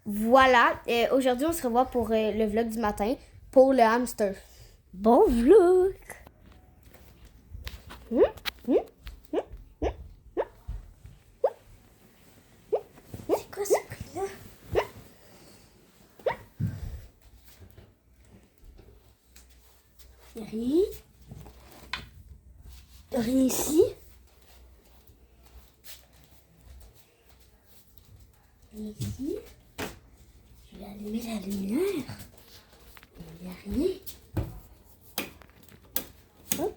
Voilà, aujourd'hui on se revoit pour le vlog du matin pour le hamster. Bon vlog! C'est quoi ce prix-là? Y'a rien. Y'a rien ici. Rien ici. Je vais allumer la lumière. Il n'y a rien. Hop.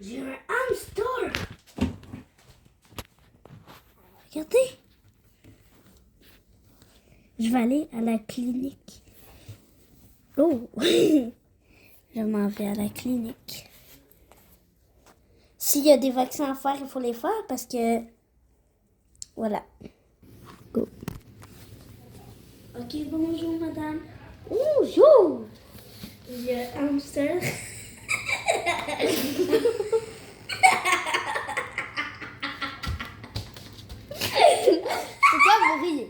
J'ai un hamster. Regardez. Je vais aller à la clinique. Oh. Je m'en vais à la clinique. S'il y a des vaccins à faire, il faut les faire parce que... Voilà. Go. Ok, bonjour madame. Bonjour. Il y a un hamster. Pourquoi vous riez?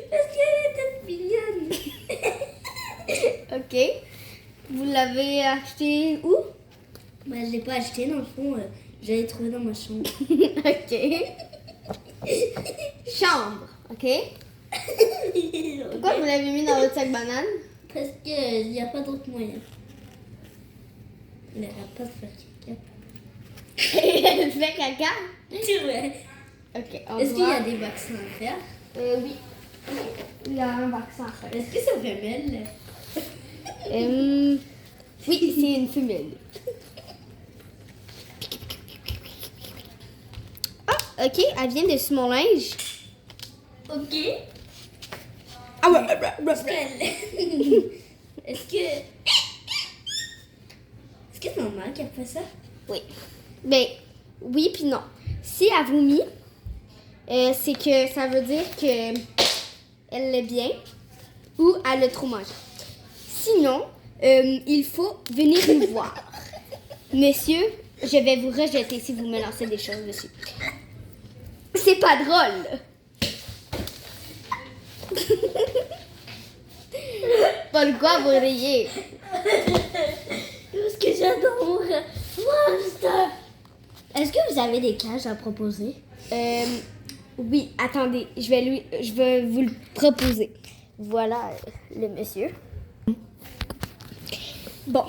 Parce qu'elle était mignonne. Ok. Vous l'avez acheté où? Bah, je l'ai pas acheté dans le fond. Je l'ai trouvé dans ma chambre. Ok. Chambre, ok? Pourquoi vous l'avez mis dans votre sac banane? Parce qu'il n'y a pas d'autre moyen. Il n'arrête pas de faire caca. Elle fait caca? C'est vrai. Ok, on Est-ce qu'il y voit. a des vaccins à faire? Oui. Il y a un vaccin à faire. Est-ce que ça fait mal? Oui, c'est une femelle. Ah, ok, elle vient de sous mon linge. Ok. Ah ouais, Est-ce que... Est-ce que c'est normal qu'elle fait ça? oui. Ben, oui puis non. Si elle vomit, c'est que ça veut dire que elle l'est bien ou elle a trop mangé. Sinon, il faut venir nous voir. Monsieur, je vais vous rejeter si vous me lancez des choses dessus. C'est pas drôle. Pourquoi vous riez? Parce que j'adore Monster. Est-ce que vous avez des cages à proposer? Oui, attendez, je vais vous le proposer. Voilà le monsieur. Bon,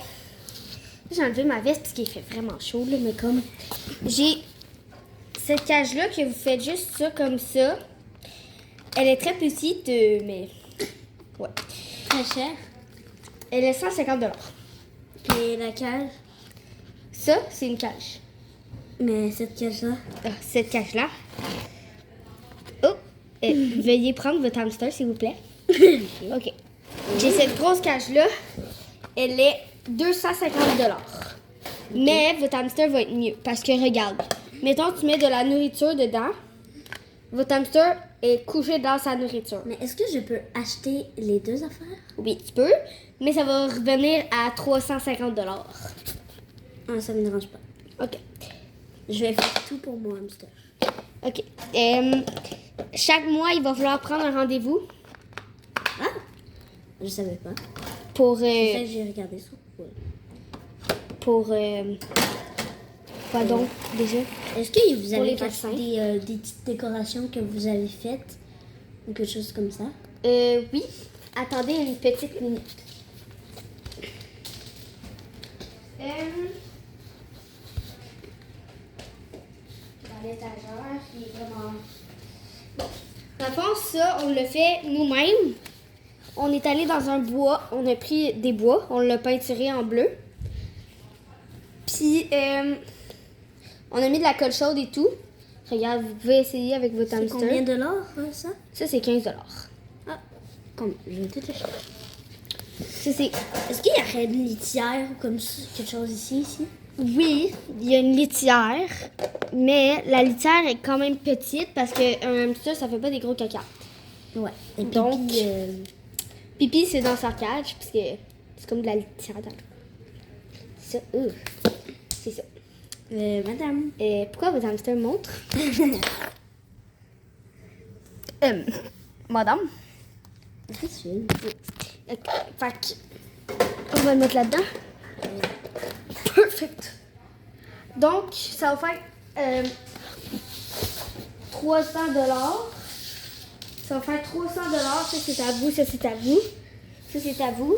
j'ai enlevé ma veste parce qu'il fait vraiment chaud, là, mais comme j'ai cette cage-là que vous faites juste ça comme ça. Elle est très petite, mais ouais. Très cher. Elle est 150 $. Et la cage? Ça, c'est une cage. Mais cette cage-là? Cette cage-là. Oh, veuillez prendre votre hamster, s'il vous plaît. OK. J'ai cette grosse cage-là. Elle est 250 $. Mais votre hamster va être mieux. Parce que regarde, mettons tu mets de la nourriture dedans. Votre hamster est couché dans sa nourriture. Mais est-ce que je peux acheter les deux affaires? Oui, tu peux. Mais ça va revenir à 350 $. Ah, ça me dérange pas. OK. Je vais faire tout pour mon hamster. OK. Chaque mois, il va falloir prendre un rendez-vous Ah! Je savais pas. pour... C'est ça que j'ai regardé ça. Ouais. pour... quoi donc, déjà? Est-ce que vous Pour les avez vaccins. des petites décorations que vous avez faites? Ou quelque chose comme ça? Oui. Attendez une petite minute. Dans l'étagère, qui est vraiment... Bon. Dans le fond, ça, on le fait nous-mêmes. On est allé dans un bois, on a pris des bois, on l'a peinturé en bleu. Puis, on a mis de la colle chaude et tout. Regarde, vous pouvez essayer avec votre C'est hamster. combien de dollars, ça? Ça, c'est 15 $. Ah, comme, je vais tout acheter. Ça, c'est... Est-ce qu'il y aurait une litière ou comme ça, quelque chose ici? Oui, il y a une litière, mais la litière est quand même petite parce qu'un hamster, ça fait pas des gros caca. Ouais. Et Donc, pipi, pipi, c'est dans sa cage, parce que c'est comme de la litière. Ça, c'est ça. madame. Pourquoi votre hamster montre? Madame. Qu'est-ce que Fait que, on va le mettre là-dedans. Perfect. Donc, ça va faire 300 $. Ça va faire 300 $. Ça, c'est à vous. Ça, c'est à vous. Ça, c'est à vous.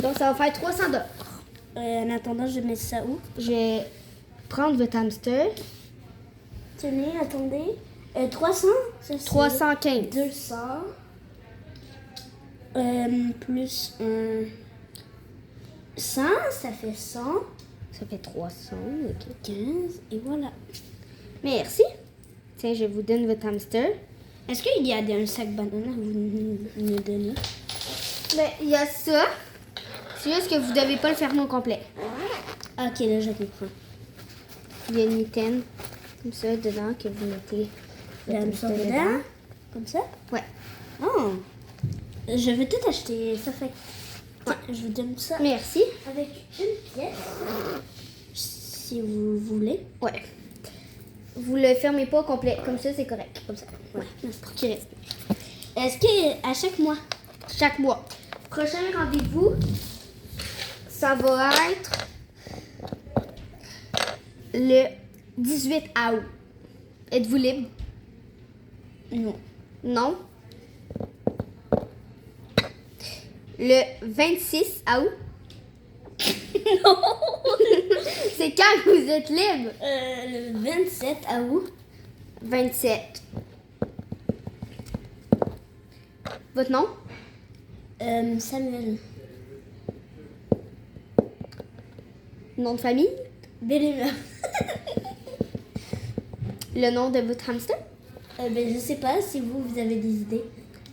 Donc, ça va faire 300 $. En attendant, je vais mettre ça où? Je vais prendre votre hamster. Tenez, attendez. 300? Ça, c'est 315. 200. Plus 100, ça fait 100. Ça fait 300. OK. 15, et voilà. Merci. Tiens, je vous donne votre hamster. Est-ce qu'il y a un sac banane à vous me donner? Ben, il y a ça. C'est juste que vous devez pas le fermer au complet. Ok, là, je comprends. Il y a une mitaine comme ça dedans que vous mettez Le votre hamster hamster dedans? Comme ça? Ouais. Oh! Je vais tout acheter. Ça fait... Ouais, je vous donne ça Merci. avec une pièce. Si vous voulez. Ouais. Vous le fermez pas au complet. Comme ça, c'est correct. Comme ça. Ouais. Pour qu'il reste. Est-ce qu'à chaque mois? Chaque mois. Prochain rendez-vous, ça va être le 18 août. Êtes-vous libre? Non. Non. Le 26 août. Non! C'est quand que vous êtes libre? Le 27 août. 27. Votre nom? Samuel. Nom de famille? Bélémer. Le nom de votre hamster? Ben, je sais pas si vous avez des idées.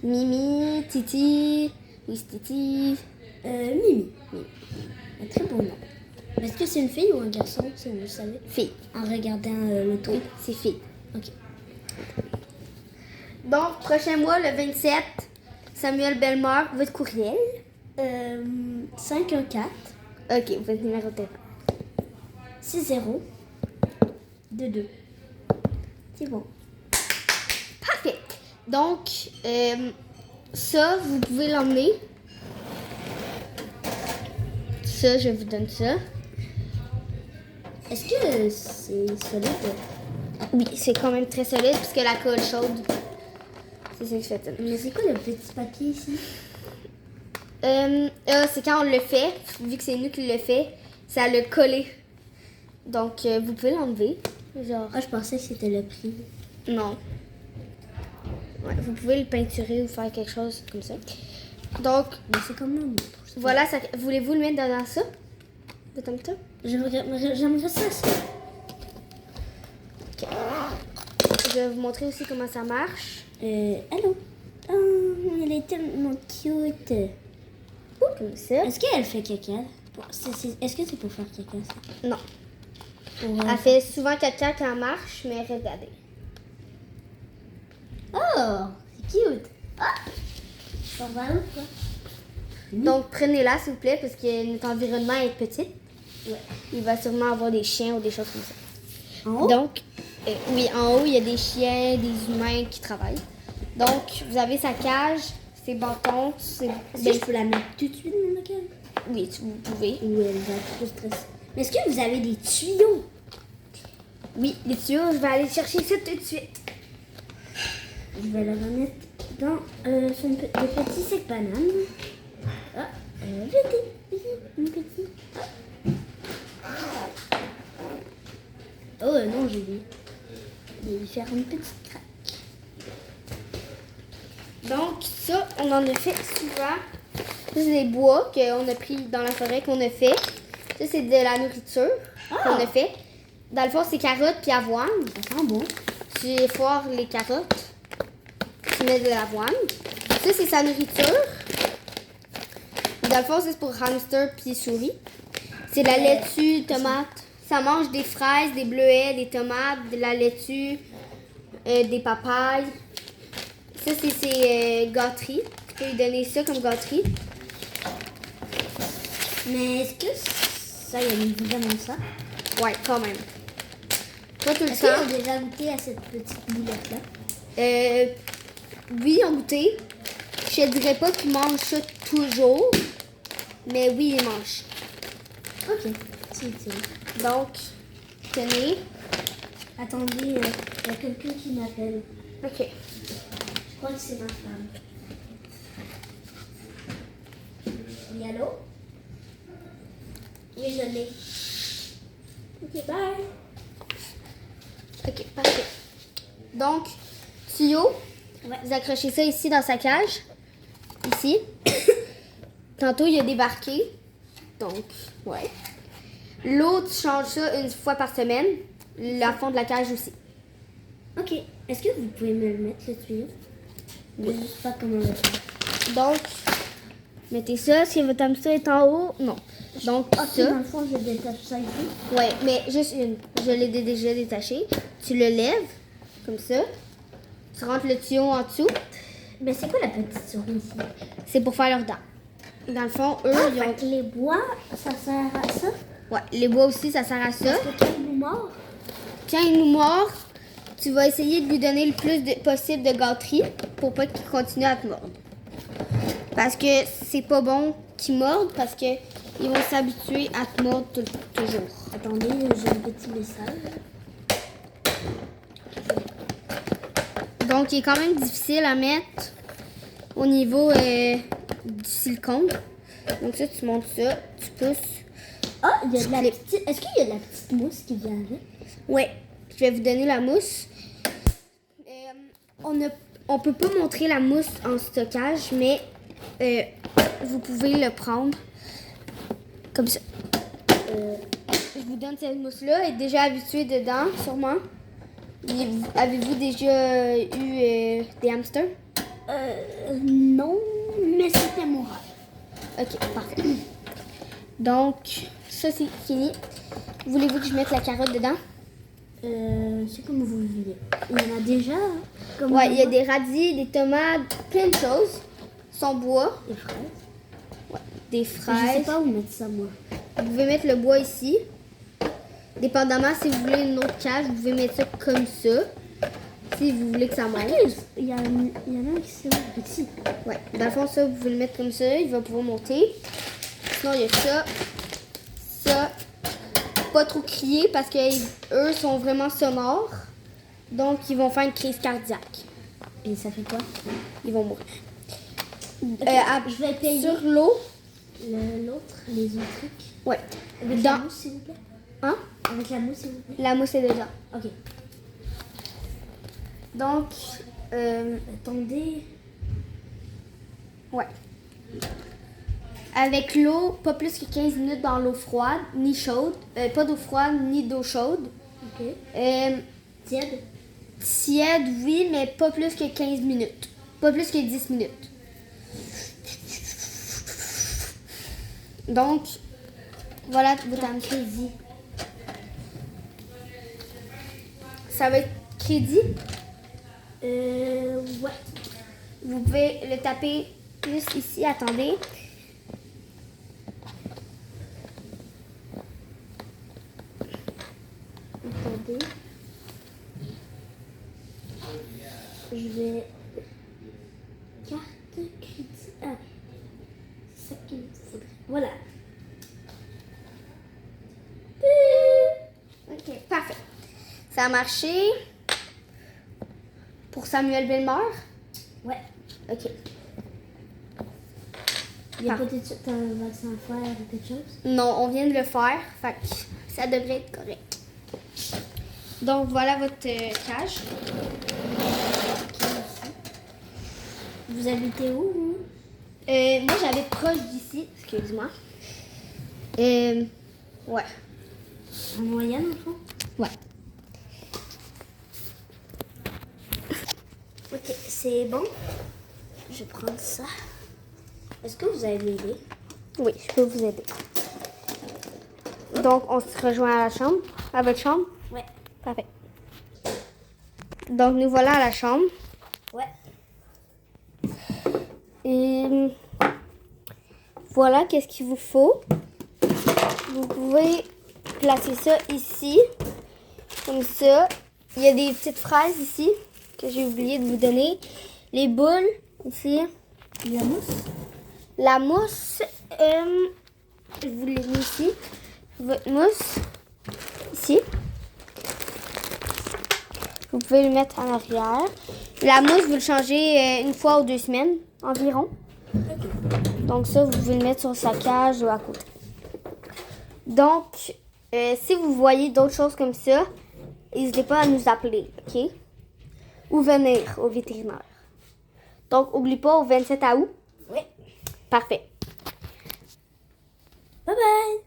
Mimi, Titi, Titi. Mimi. Un très beau nom. Est-ce que c'est une fille ou un garçon, si vous le savez? Fille. En regardant le truc. Oui, c'est fille. Ok. Donc, prochain mois, le 27, Samuel Bellemare, votre courriel. 514 Ok, votre numéro de téléphone. 60 22. C'est bon. Parfait. Donc, ça, vous pouvez l'emmener. Ça, je vous donne ça. Est-ce que c'est solide? Oui, c'est quand même très solide puisque la colle chaude. C'est ça que je fais. Mais c'est quoi le petit papier ici? C'est quand on le fait, vu que c'est nous qui le fait, ça le collé. Donc, vous pouvez l'enlever. Genre, Ah, je pensais que c'était le prix. non. Ouais, vous pouvez le peinturer ou faire quelque chose comme ça. Donc, Mais c'est comme un montre. voilà, ça, voulez-vous le mettre dans ça? Votre hamster? J'aimerais ça. Ok. Je vais vous montrer aussi comment ça marche. Allô? Oh, elle est tellement cute. Comme ça. Est-ce qu'elle fait caca? Est-ce que c'est pour faire caca, ça? Non. Pour, Elle fait souvent caca quand elle marche, mais regardez. Oh, c'est cute. Ah! Ça va où, quoi? Donc, prenez-la, s'il vous plaît, parce que notre environnement est petit. Ouais. Il va sûrement avoir des chiens ou des choses comme ça. En haut? Donc, oui, en haut, il y a des chiens, des humains qui travaillent. Donc, vous avez sa cage, ses bâtons. Est-ce que je peux la mettre tout de suite dans ma cage? Oui, vous pouvez. Ou elle va trop stresser? Mais est-ce que vous avez des tuyaux? Oui, les tuyaux, je vais aller chercher ça tout de suite. Je vais la remettre dans des petits sacs bananes. Ah, vite, une petite. Oh non, j'ai vu. Je vais lui faire une petite craque. Donc, ça, on en a fait souvent. Ça, c'est des bois qu'on a pris dans la forêt qu'on a fait. Ça, c'est de la nourriture qu'on a fait. Dans le fond, c'est carottes puis avoine. Ça sent bon. Tu foires les carottes. Tu mets de l'avoine. Ça, c'est sa nourriture. Dans le fond, c'est pour hamster puis souris. C'est de la laitue, tomate. Ça mange des fraises, des bleuets, des tomates, de la laitue, des papayes. Ça, c'est ses gâteries. Tu peux lui donner ça comme gâterie. Mais est-ce que ça, il y a vraiment ça? Ouais, quand même. Pas tout le Est-ce qu'on a temps. déjà goûté à cette petite boulette-là? oui, ils ont goûté. Je ne dirais pas qu'ils mangent ça toujours, mais oui, ils mangent. Ok, c'est utile. Donc, tenez. Attendez, il y a quelqu'un qui m'appelle. OK. Je crois que c'est ma femme. Oui, allô? Oui, je l'ai. Ok, bye. OK, parfait. Donc, tuyau, Ouais. vous accrochez ça ici dans sa cage. Ici. Tantôt, il a débarqué. Donc, ouais. L'eau, tu changes ça une fois par semaine. Le fond de la cage aussi. Ok, est-ce que vous pouvez me le mettre, le tuyau? Je ne sais pas comment le faire. Donc, mettez ça. Si votre hamster est en haut, non. Donc, Ok, ça. dans le fond, je détache ça ici. Ouais, mais juste une. Je l'ai déjà détaché. Tu le lèves, comme ça. Tu rentres le tuyau en dessous. Mais c'est quoi la petite souris ici? C'est pour faire leurs dents. Dans le fond, eux, ils ont... Fait que les bois, ça sert à ça? Ouais, les bois aussi, ça sert à ça. Parce que quand il nous mord, Quand il nous mord, tu vas essayer de lui donner le plus possible de gâterie pour pas qu'il continue à te mordre. Parce que c'est pas bon qu'il morde parce que ils vont s'habituer à te mordre toujours. attendez, j'ai un petit message. Donc, il est quand même difficile à mettre au niveau du silicone. Donc ça, tu montes ça, tu pousses. Ah, il y a de la Clip. petite... Est-ce qu'il y a de la petite mousse qui vient avec? Ouais, je vais vous donner la mousse. On peut pas montrer la mousse en stockage, mais vous pouvez le prendre comme ça. Je vous donne cette mousse-là. Elle est déjà habituée dedans, sûrement. Avez-vous déjà eu des hamsters? Non, mais c'était mon rêve. Ok, parfait. Donc, ça c'est fini. Voulez-vous que je mette la carotte dedans? C'est comme vous voulez. Il y en a déjà, hein, comme Ouais, on il y a voit. des radis, des tomates, plein de choses. Son bois, Des fraises. ouais, des Je sais fraises. pas où mettre ça, moi. Vous pouvez mettre le bois ici. Dépendamment, si vous voulez une autre cage, vous pouvez mettre ça comme ça. Si vous voulez que ça monte. Il y en a un qui s'est petit. Ouais, dans le fond, ça, vous pouvez le mettre comme ça. Il va pouvoir monter. Sinon, il y a ça. Ça. Pas trop crier parce qu'eux sont vraiment sonores. Donc, ils vont faire une crise cardiaque. Et ça fait quoi? Ils vont mourir. Je vais payer Sur l'eau. l'autre, les autres trucs. Ouais. Avec la Dans. mousse, s'il vous plaît. Hein? Avec la mousse, s'il vous plaît. La mousse est dedans. Ok. Donc, Attendez. ouais. Avec l'eau, pas plus que 15 minutes dans l'eau froide, ni chaude. Pas d'eau froide, ni d'eau chaude. Ok. Tiède. Tiède, oui, mais pas plus que 15 minutes. Pas plus que 10 minutes. Donc, voilà votre crédit. Ça va être crédit. Ouais. Vous pouvez le taper juste ici. Attendez. Attendez. Je vais... Carte crédit. Ah. C'est ça qu'il me faudrait. Voilà. Ok, parfait. Ça a marché. Pour Samuel Bellemare. Ouais. Ok. Il y a Ah. peut-être un vaccin à faire ou quelque chose. Non, on vient de le faire. Fait que ça devrait être correct. Donc, voilà votre cage. Vous habitez où, vous? Moi, j'habite proche d'ici. Excuse-moi. Ouais. En moyenne, au fond? Ouais. Ok, c'est bon. Je vais prendre ça. Est-ce que vous avez l'idée? Oui, je peux vous aider. Donc, on se rejoint à la chambre. À votre chambre? Ouais. Parfait. Donc, nous voilà à la chambre. Ouais. Et voilà, qu'est-ce qu'il vous faut. Vous pouvez placer ça ici, comme ça. Il y a des petites fraises ici que j'ai oublié de vous donner. Les boules, ici. La mousse. La mousse, je vous l'ai mis ici. Votre mousse, ici. Vous pouvez le mettre en arrière. La mousse, vous le changez une fois ou 2 semaines environ. Donc ça, vous pouvez le mettre sur sa cage ou à côté. Donc, si vous voyez d'autres choses comme ça, n'hésitez pas à nous appeler, OK? Ou venir au vétérinaire. Donc, n'oublie pas au 27 août. Oui. Parfait. Bye bye.